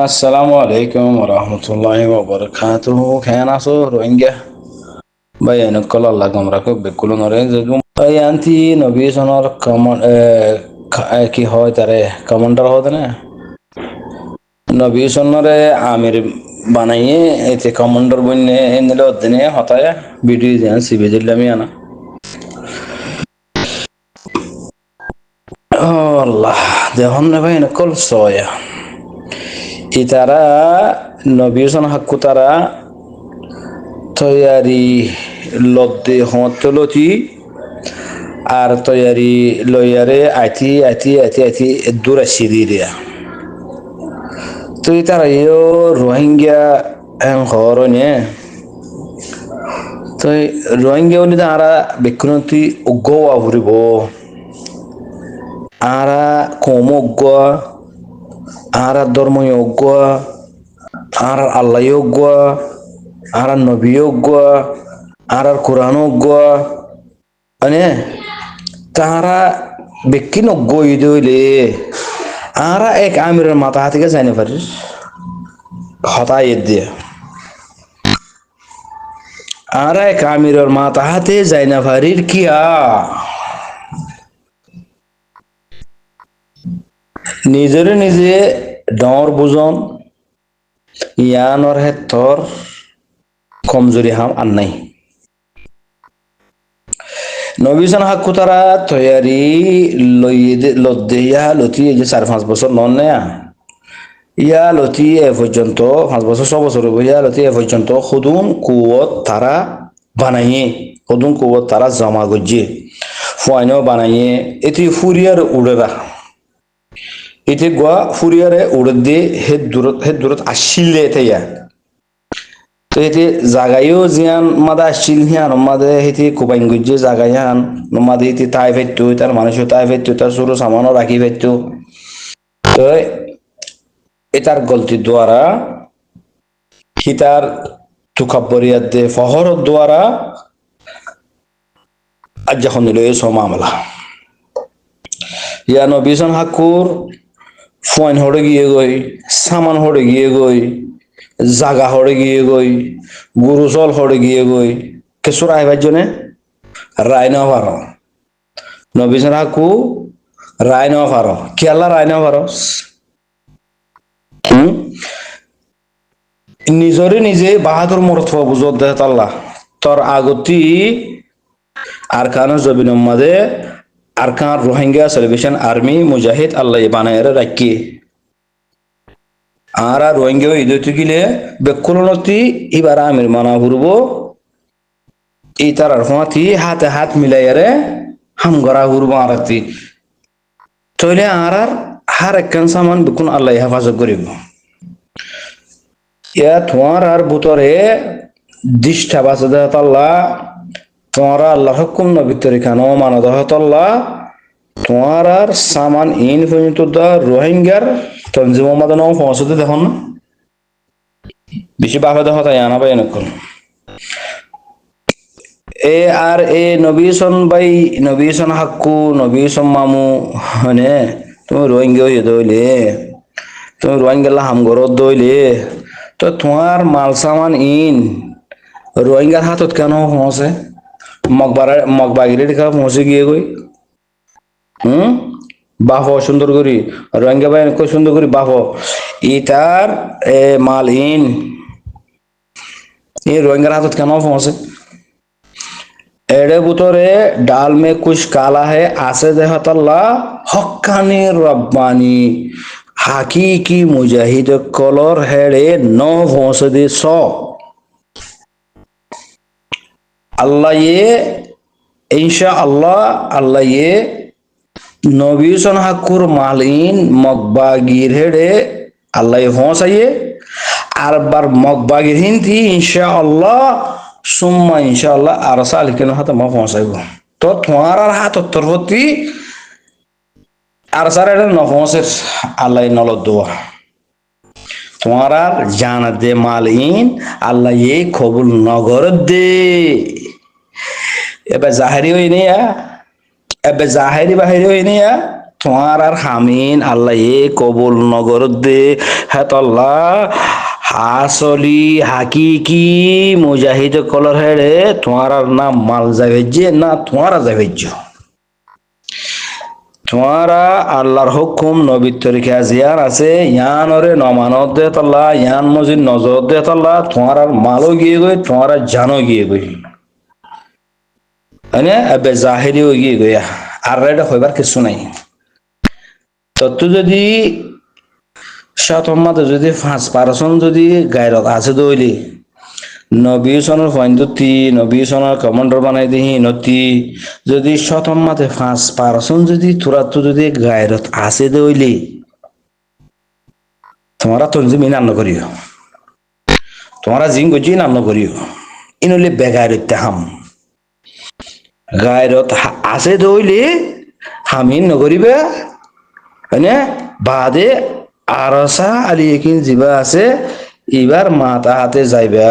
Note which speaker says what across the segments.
Speaker 1: আসসালামু আলাইকুম রহমতুল্লাহি ওয়া খেয়ান আছো রোহিঙ্গা ভাই এনকল আল্লাহ গমরা কো বেকুল নরে যেগুম এই আনতি নবী সনর কমন কি হয় তারে কমান্ডার হতে না নবী সনরে আমির বানাইয়ে এতে কমান্ডার বন্যে এনলে অদিনে হতায় ভিডিও দেন সিবি দিলামি আনা আল্লাহ দেহন না ভাই এনকল সয়া ইতারা নবী সন হাক্কু তারা তৈয়ারি লদ্দে হতলতি আর তৈয়ারি লইয়ারে আইতি দূর আসি দিয়া তুই তারা ইয়ো রোহিঙ্গা হ্যাং হরনে তুই রোহিঙ্গা উনি আরা বেকুনতি উগ্গোয়া ভরিব আরা কম উগ্গোয়া আরা ধর্ম উগ্গোয়া আর আল্লাহ উগ্গোয়া আর নবী উগ্গোয়া আর কোরআন উগ্গোয়া মানে তারা বেকি নগ্গই দইলে আরা এক আমিরের মাথা হাতিকে যাইতে পারিস হতাই দিয়ে আর এক আমিরের মাথা হাতে যাই না পারির কিয়া নিজের নিজে ডর বুঝন ইয়ানর হেতর কমজোরি হাম আর নাই নবীজন হাক্কু তারা তৈয়ারি লদ্দে ইয়া লতি এই যে 4-5 বছর নন নেয়া ইয়া লতি এ পর্যন্ত 5 বছর 6 বছর ইয়া লতি এ পর্যন্ত খুদুন কুয়ত তারা বানাইয়ে খুদুন কুয়ত তারা জমা গজ্জে ফুয়াইনো বানাইয়ে এটি ফুরিয়ার উড়েরা এটি গোয়া ফুরিয়ারে উড়ে দিয়ে হেদ দূরত আসিলে এতেয়া তো এটি জাগাইও জিয়ান মাদা আসছিল হিয়ান মাদে হেতি কুবাইন গজ্জে জাগাইয়ান মাদে হেতি তাই ফেটতো তার মানুষও তাই ফেটতো তার সরু সামানও রাখি ফেটতো তো এটার গলতির দ্বারা হিতার তুকাব্বরিয়াত দে ফহর দ্বারা আজ যখন নিল এই মামলা ইয়া নবীজন হাকুর ফোন হড়ে গিয়ে গই সামান হড়ে গিয়ে গই জাগা হড়ে গিয়ে গই গুরুজল হড়ে গিয়ে গই কেসুর আইবার জনে রায় না পারো নবীজন হাকু রায় না পারো কেলা রায় না পারো নিজরে নিজে বাহাদুর মরত বুঝত দেহ আল্লাহ তোর আগতি আর কান জবিন মাদে আর কান রোহিঙ্গা সেলিব্রেশন আর্মি মুজাহিদ আল্লাহ বানায় রাখি আর রোহিঙ্গা ইদতি গিলে বেকুলনতি এবার আমির মানা ঘুরব এই তার হাতি হাতে হাত মিলাইয়ারে হাম গড়া ঘুরব আরতি তইলে আর হার একখান সামান বেকুন আল্লাহ হেফাজত করিব ইয়া তোমার আর বুতরে দিষ্ঠা বাঁচে দেহ আল্লাহ তোমার আল্লাহ হুকুম নবী তরিকানো মানা দেহ আল্লাহ তোমার আর সামান ইন পর্যন্ত দা রোহিঙ্গার তনজিম মাদানো পৌঁছতে দেখুন না বেশি বাফে দেখ তাই আনা পাই এনেক্ষণ এ আর এ নবীসন বাই নবীসন হাক্কু নবীসন মামু মানে তুমি রোহিঙ্গা হয়ে দইলে তুমি রোহিঙ্গা হামগরত দইলে তো তোমার মাল সামান ইন রোহিঙ্গার হাতত কেন পৌঁছে মগবাগিরে দেখা পৌঁছে গিয়ে গই বাহ সুন্দর করি রোহিঙ্গা ভাই খুব সুন্দর করি বাহ ইতার মাল ইন এই রোহিঙ্গার হাতত কেন পৌঁছে এড়ে বুতরে ডাল মে কুछ কালা है আসে দেহতাল্লাহ হক্কানি রব্বানি হাকিকি মুজাহিদ কলর হেড়ে ন পৌঁছে দে স আল্লাহ ये इंशाअल्लाह আল্লাহ ये নবীসন হাকুর মালিন মগবাগির হেড়ে আল্লাহ পৌঁছাইয়ে আর বার মগবাগির হিন্দি ইনশাআল্লাহ সুম্মা ইনশাআল্লাহ আর সালিকেন হাতে মা পৌঁছাইব তো তোমার আর হাত তরফতি আর সার এটা ন পৌঁছের আল্লাহ নলদ দোয়া তোমার আর জানা দে মালিন আল্লাহ এই কবুল নগর দে এবার জাহেরি হই নিয়া এবে জাহেরি বাহিরি হই নিয়া তোমার আর হামিন আল্লাহ এ কবুল নগর দে হেতল্লাহ আসলি হাকিকি মুজাহিদ কলর হেড়ে তোমার আর না মাল যাবেজ্জে না তোমার যাবেজ্জ তোমারা আল্লাহর হুকুম নবীর তরিকা জিয়ার আছে ইয়ান ওরে নমানত দে তাল্লাহ ইয়ান মজিদ নজর দে তাল্লাহ তোমার আর মালও গিয়ে গই তোমার আর জানো গিয়ে গই মানে এবে জাহিরিও গিয়ে গইয়া আর এটা হইবার কিছু নাই তত্ত্ব যদি শতমাতে যদি 5% যদি গায়রত আছে দইলি নবী সনের পয়েন্টটি নবী সনের কমান্ডার বানাই দিহি নতি যদি শতমাতে 5% যদি তোরাতো যদি গায়রত আছে দইলি তোমরা তো জমি নান্ন করিও তোমরা জিং গজি নান্ন করিও ইনলে বেগায়রত হাম গায়রত আছে দইলি হামিন নগরিবে মানে বাদে আরসা আলিয়েকিন জিবা আছে এবার মাতা হাতে যাইবা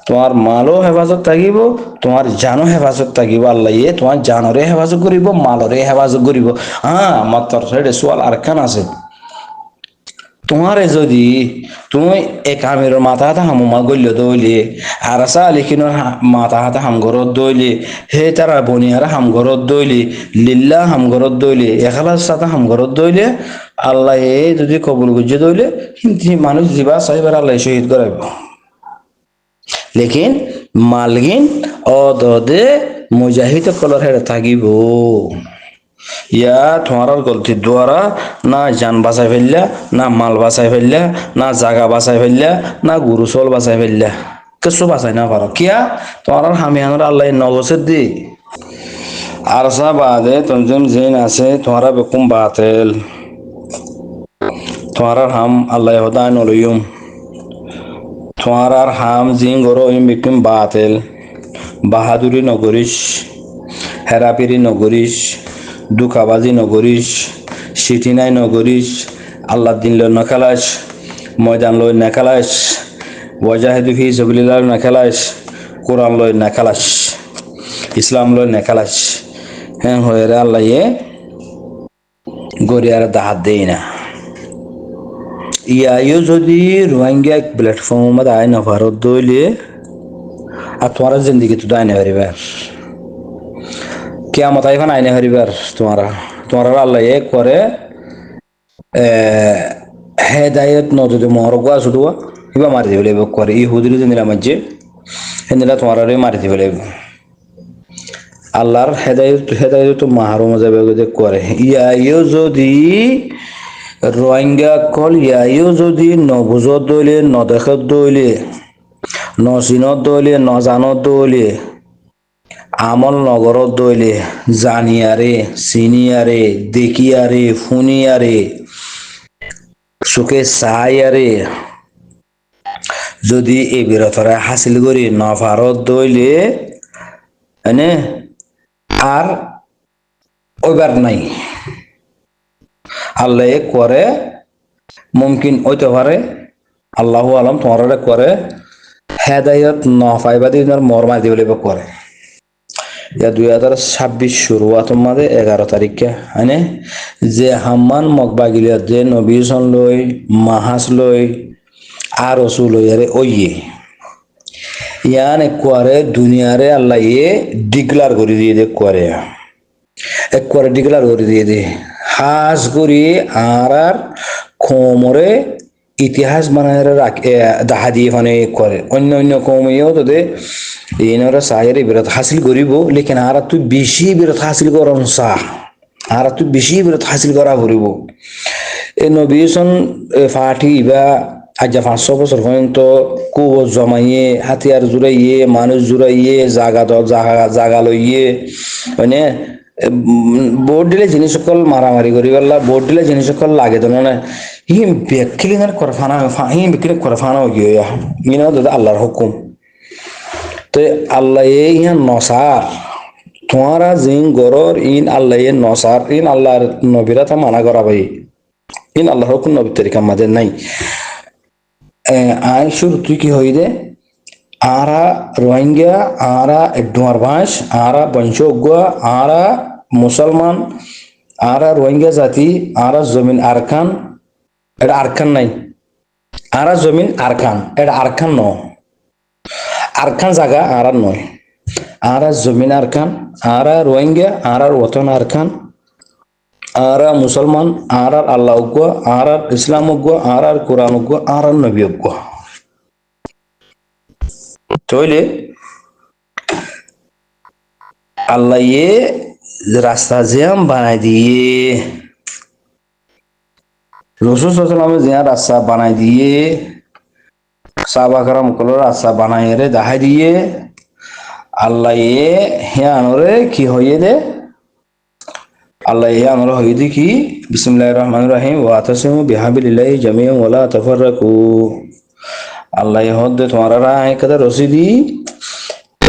Speaker 1: তোমার মালও হেফাজত থাকিব তোমার জানো হেফাজত থাকিব আল্লাহ তোমার জানরে হেফাজত করিব মালরে হেফাজত করিব হ্যাঁ আমার তোর সাইডে সোয়াল আরকান আছে তোমারে যদি তুমি এক আমির মাথা হাতে হামুমা গল্য দইলে আর আসা লিখিনোর মাথা হাতে হামঘরত দইলে হে তারা বনিয়ারা হামঘরত দইলে লিল্লা হামঘরত দইলে এখালার সাথে হামঘরত দইলে আল্লাহ যদি কবুল গুজে দইলে হিন্দি মানুষ জিবা চাইবার আল্লাহ শহীদ করাইব লেকিন মালগিন অদে মুজাহিদ কলর হেরে থাকিব ইয়া তোমার গলতির দ্বারা না জান বাঁচাই ফেললা না মাল বাঁচাই ফেললা না জাগা বাঁচাই ফেললা না গরু চল বাঁচাই ফেললা কিছু বাঁচাই না পারো কিয়া তোমার হামিয়ানোর আল্লাহ নবসের দি আর সা বাদে তঞ্জম জিন আছে তোমার বেকুম বাতেল তোমার হাম আল্লাহ হদায় নলইম তোমার হাম জিন গরো ইম বেকুম বাতেল বাহাদুরি নগরিস হেরাপিরি নগরিস দুঃখাবাজি নগরিস সিটিনাই নগরিস আল্লাহ দিন লই নখেলাস ময়দান লই নেখেলাস ওয়াজাহিদু ফি সাবিলিল্লাহ নেখেলাস কোরআন লই নেখেলাস ইসলাম লই নেখেলাস হ্যাঁ হয়ে রে আল্লাহ গরিয়ার দাহাত দেই না ইয়াইও যদি রোহিঙ্গা প্ল্যাটফর্ম আয় না ভারত দইলে আর তোমার জিন্দিগি তো দায় না পারিবার কিয়ামত আইফান আইনে হরিবার তোমার আল্লাহ করে হেদায়ত ন যদি মহরগা শুধু কিবা মারি দিব লাগবে করে ই হুদুরি যেদিন মাঝে সেদিন তোমার মারি দিব লাগবে আল্লাহর হেদায়ত মাহারম যাবে করে ইয়াইও যদি রোহিঙ্গা কল ইয়াইও যদি নবুজত দইলে নদেখত দইলে নচিনত দইলে নজানত দইলে আমল নগরত দইলে জানিয়ারে চিনিয়ারে দেখিয়ারে ফুনিয়ারে চোখে চাইয়ারে যদি এই বিরতরে হাসিল করি নফারত দইলে মানে আর ওইবার নাই আল্লাহ করে মুমকিন হইতে পারে আল্লাহ আলম তোমার করে হেদায়ত নফাইবা দিয়ে মরমা দিব করে ইয়া 2026 শুরুয়াতের মাঝে 11 তারিখে হয়নে যে হাম্মান মকবাগিলিয়াত যে নবীসন লই মাহাস লই আর রসুল লইয়ারে ওইয়ে ইয়ান একবারে দুনিয়ারে আল্লাহ ডিক্লার করে দিয়ে দে করে একবারে ডিক্লার করে দিয়ে দে হাস করি আর কোমরে ইতিহাস বানায় দেখা দিয়ে মানে করে অন্য অন্য কমেও তোদের এনারা সাহের বিরত হাসিল করিব লেকিন আর তুই বেশি বিরত হাসিল করন চাহ আর তুই বেশি বিরত হাসিল করা করিব এই নবীসন ফাটি বা আজ 500 বছর পর্যন্ত কুব জমাইয়ে হাতিয়ার জুড়াইয়ে মানুষ জুড়াইয়ে জাগা লইয়ে মানে ভোট দিলে জিনিস সকল মারামারি করি গেল ভোট দিলে জিনিস সকল লাগে তো না হিম বিক্রি করে ফানা হিম বিক্রি করে ফানা গিয়ে ইনা দাদা আল্লাহর হুকুম তো আল্লাহ ইয়া নসার তোমারা জিন গরর ইন আল্লাহ নসার ইন আল্লাহর নবীরা তা মানা করা ভাই ইন আল্লাহর হুকুম নবীর তরিকা আমাদের নাই আই শুরু তুই কি হই দে আরা রোহিঙ্গা আরা ডুমার ভাঁস আরা বংশজ্ঞ আরা মুসলমান আরা রোহিঙ্গা জাতি আরা জমিন আরকান এটা আরকান নাই আরা জমিন আরকান এটা আরকান ন আরকান জায়গা আরা নয় আরা জমিন আরকান আরা রোহিঙ্গা আরার ওতন আরকান আরা মুসলমান আরার আল্লাহ উগ্র আরার ইসলাম উগ্র আরার কোরআন উগ্র আরার নবী উগ্র তইলে আল্লাহ ये রাস্তা জ্যাম বানাই দিয়ে রসুল সাল্লাল্লাহু জিয়া রাস্তা বানাই দিয়ে সাহাবা کرام কল রাস্তা বানাই রে দেখাই দিয়ে আল্লাহ হিয়ানরে কি হইয়ে দে আল্লাহ হিয়ানরে হইয়ে দি কি বিসমিল্লাহির রহমানির রহিম ওয়া তাসিমু বিহাবিলিল্লাহি জামিআন ওয়া লা তাফাররাকু আল্লাহ হদ তোমারা রায় কদা রসিদি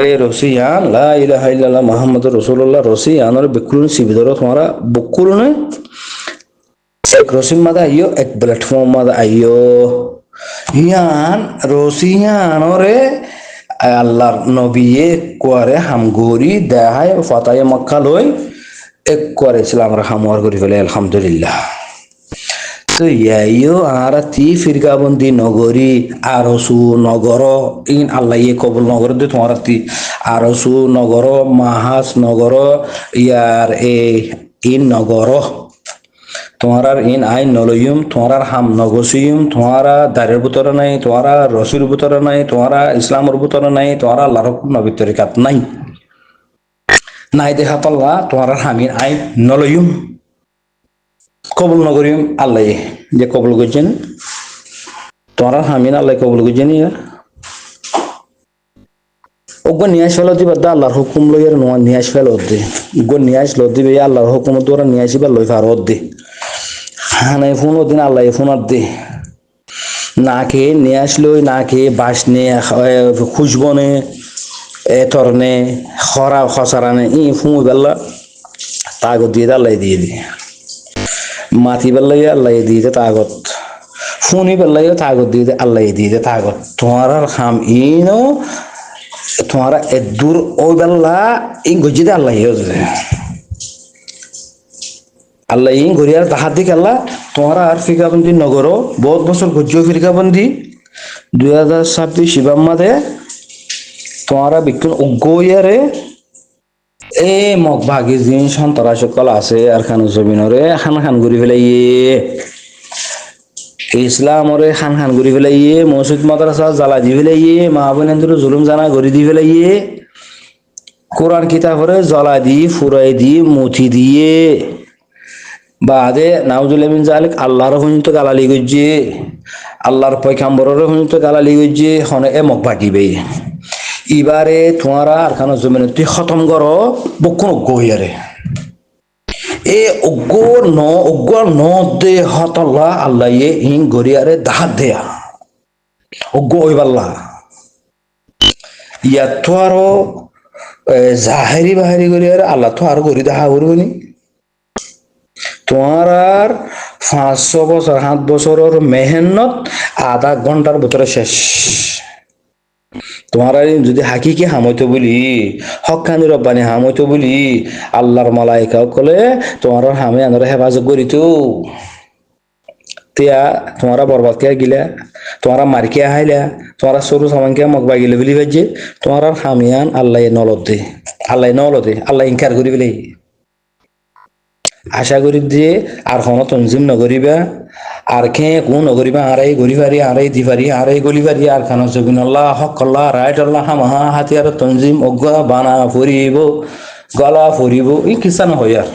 Speaker 1: এ রসিয়ান লা ইলাহা ইল্লাল্লাহ মুহাম্মাদুর রাসূলুল্লাহ রসিয়ানরে বিকুলুন সিবিদর তোমারা বকুলনে এক রসিম মাদা আইও এক প্ল্যাটফর্ম মাদা আইও হিয়ান রসিয়ানরে আল্লাহর নবীয়ে কোয়ারে হামগরি দেহায় ফাতায়ে মক্কা লই এক করে ইসলামর হামওয়ার করি ফেলে আলহামদুলিল্লাহ তো ইয়াইও আরা তি ফিরকাবন্দি নগরী আরসু নগর ইন আল্লাহ কবুল নগর দে তোমার তি আরসু নগর মাহাস নগর ইয়ার ইন নগর তোমার ইন আইন নলয়ুম তোমার হাম নগসিয়ুম তোমার দারের ভিতরে নাই তোমার রসুর ভিতরে নাই তোমার ইসলামের ভিতরে নাই তোমার আল্লাহর হুকুম নবীর তরিকাত নাই নাই দেখা পাল্লা তোমার হামিন আইন নলয়ুম কবুল নগরিয়ুম আল্লাহ যে কবুল করছেন তোমার হামিন আল্লাহ কবুল করছেন ওগো নিয়াস ফেলো দিবা আল্লাহর হুকুম লইয়ার নোয়া নিয়াস ফেলো দে গো নিয়াস লো দিবে আল্লাহর হুকুম তোরা নিয়াসিবা লই ফারত দে হানাই ফোন দিন আল্লাহ ফোন দে না খেয়ে নিয়ে আসলো না খেয়ে বাস নিয়ে খুশবনে তরনে খরা খসারানে ই ফুঁ বেল্লা তাগত দিয়ে আল্লাহ দিয়ে দি মাতি বেল্লাই আল্লাহ দিয়ে তাগত ফুনি বেল্লাই তাগত দিয়ে আল্লাহ দিয়ে তাগত তোমার খাম ইনো তোমার দূর ওই বেল্লা ই গজি দে আল্লাহ আল্লাহ ইং ঘরিয়ার তাহার দিকে আল্লাহ তোমরা আর ফিরকাবন্দি নগর বহুত বছর গজ্জ ফিরকাবন্দি 2026 ইবাম্মাদে তোমরা বিক্ষণ উগ্গয়ারে এ মগ ভাগি জিন সন্তরা সকল আছে আর খান জমিনরে খান খান ঘুরি ফেলাইয়ে ইসলামরে খান খান ঘুরি ফেলাইয়ে মসজিদ মাদ্রাসা জ্বালা দি ফেলাইয়ে মা বোনেন্দ্র জুলুম জানা ঘুরি দি ফেলাইয়ে কোরআন কিতাবরে জ্বালা দি ফুরাই দি মুথি দিয়ে বাদে নাউজুল মিন জালিক আল্লাহর হুনিত গালালি গজ্জে আল্লাহর পয়গম্বরের হুনিত গালালি গজ্জে হনে এ মক বাকিবে ইবারে তোমারা আর খান জমিনে তুই খতম করো বকুন গইয়ারে এ উগ্গর ন দে হতল্লা আল্লাহ ইন গরিয়ারে দাহাত দেয়া উগ্গ ওইবাল্লা ইয়া তো আরো জাহেরি বাহারি গরিয়ারে আল্লাহ তো আরো গরি দেখা করবনি তোমার 500 বছর 7 বছরের মেহনত আধা ঘন্টার ভিতরে শেষ তোমার যদি হাকিকে হামইতো বলি হক্কানি রব্বানি হামইতো বলি আল্লাহর মালাইকা কলে তোমার হামে আনরে হেফাজত করিতো তিয়া তোমারা বরবাদ কে গিলা তোমারা মারকে আইলা তোমারা সরু সামানকে মকবা গিলে বলি বাজে তোমার হামিয়ান আল্লাহ নলদে আল্লাহ ইনকার করি বলে আশা করি দিয়ে আর কোনো তঞ্জিম নগরিবা আর কে কোন নগরিবা আরাই গরিবারি আরাই দিবারি আরাই গলিবারি আর খান জবিন আল্লাহ হক আল্লাহ রাইট আল্লাহ হামাহা হাতিয়ার তঞ্জিম অজ্ঞা বানা ফুরিব গলা ফুরিব ই কিসা নহয় আর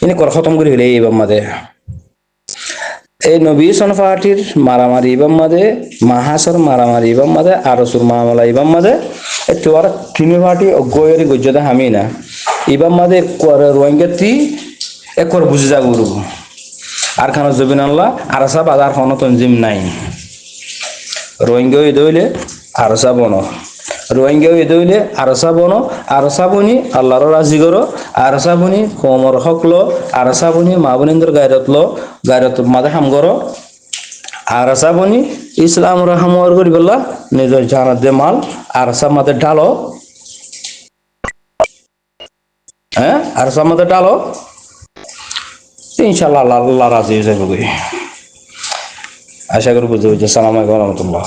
Speaker 1: ইনি কর খতম করি হলে এইবার মাদে এই নবী সনফাটির মারামারি ইবাম মাদে মাহাসর মারামারি ইবাম মাদে আরসুর মামলা ইবাম মাদে এই তোর কিনি ফাটি অজ্ঞয়রি গজ্জদা হামি না ইবাম মাদে রোহিঙ্গাতি একর বুঝে যা গুরু আর খান জবিন আল্লাহ আরসা বাজার কোনো তঞ্জিম নাই রোহিঙ্গা দইলে আরসা বনো রোহিঙ্গা দইলে আরসা বনো আরসা বনি আল্লাহর রাজি করো আরসা বনি কোমর হকলো আরসা বনি মা বোনেন্দ্র গায়রত মাদে হাম করো আরসা বনি ইসলাম রহমর করি বললা নিজের জানাত দে মাল আরসা মাদে ঢালো হ্যাঁ আরসা মাদে ঢালো ইনশাআল্লাহ আল্লাহ রাজি হয়ে যাবে। আশা করি বুঝতে পেরেছি। আসসালামু আলাইকুম রহমতুল্লাহ।